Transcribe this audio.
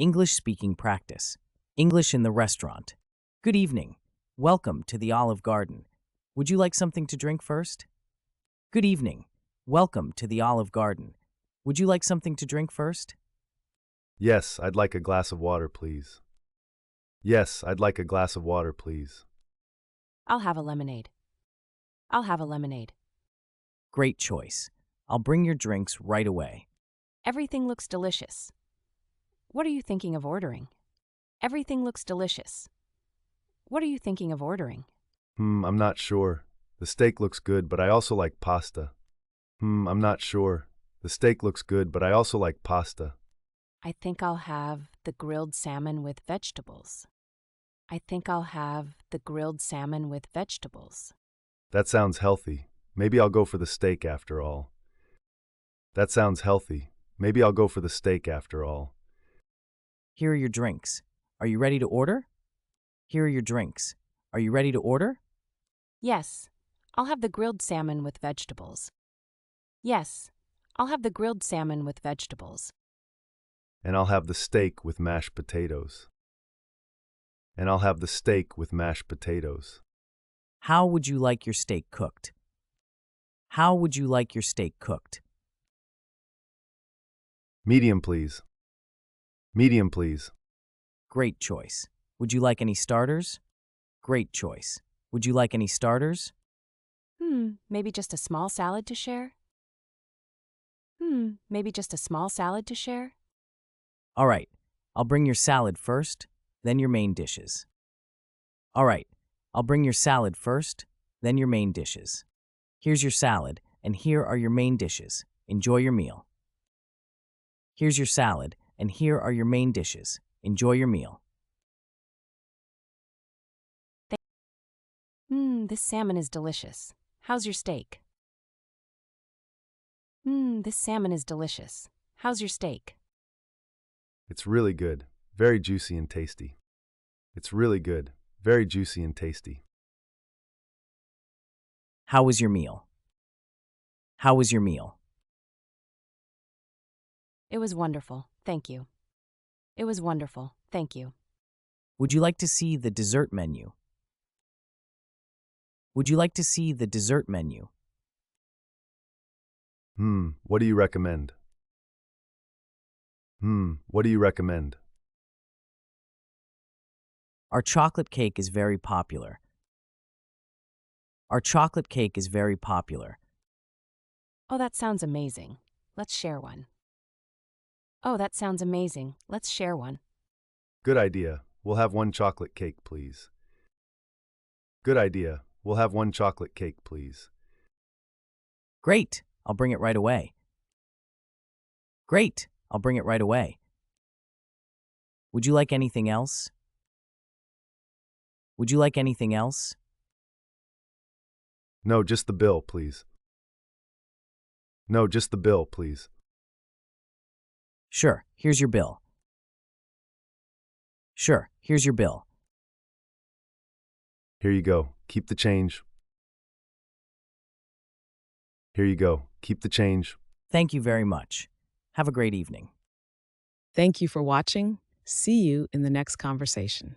English speaking practice. English in the restaurant. Good evening. Welcome to the Olive Garden. Would you like something to drink first? Good evening. Welcome to the Olive Garden. Would you like something to drink first? Yes, I'd like a glass of water, please. Yes, I'd like a glass of water, please. I'll have a lemonade. I'll have a lemonade. Great choice. I'll bring your drinks right away. Everything looks delicious. What are you thinking of ordering? Everything looks delicious. What are you thinking of ordering? I'm not sure. The steak looks good, but I also like pasta. I'm not sure. The steak looks good, but I also like pasta. I think I'll have the grilled salmon with vegetables. I think I'll have the grilled salmon with vegetables. That sounds healthy. Maybe I'll go for the steak after all. That sounds healthy. Maybe I'll go for the steak after all. Here are your drinks. Are you ready to order? Here are your drinks. Are you ready to order? Yes, I'll have the grilled salmon with vegetables. Yes, I'll have the grilled salmon with vegetables. And I'll have the steak with mashed potatoes. And I'll have the steak with mashed potatoes. How would you like your steak cooked? How would you like your steak cooked? Medium, please. Medium, please. Great choice. Would you like any starters? Great choice. Would you like any starters? Maybe just a small salad to share? Maybe just a small salad to share? All right, I'll bring your salad first, then your main dishes. All right, I'll bring your salad first, then your main dishes. Here's your salad, and here are your main dishes. Enjoy your meal. Here's your salad, and here are your main dishes. Enjoy your meal. This salmon is delicious. How's your steak? This salmon is delicious. How's your steak? It's really good. Very juicy and tasty. It's really good. Very juicy and tasty. How was your meal? How was your meal? It was wonderful, thank you. It was wonderful, thank you. Would you like to see the dessert menu? Would you like to see the dessert menu? What do you recommend? What do you recommend? Our chocolate cake is very popular. Our chocolate cake is very popular. Oh, that sounds amazing. Let's share one. Oh, that sounds amazing. Let's share one. Good idea. We'll have one chocolate cake, please. Good idea. We'll have one chocolate cake, please. Great, I'll bring it right away. Great, I'll bring it right away. Would you like anything else? Would you like anything else? No, just the bill, please. No, just the bill, please. Sure, here's your bill. Sure, here's your bill. Here you go. Keep the change. Here you go. Keep the change. Thank you very much. Have a great evening. Thank you for watching. See you in the next conversation.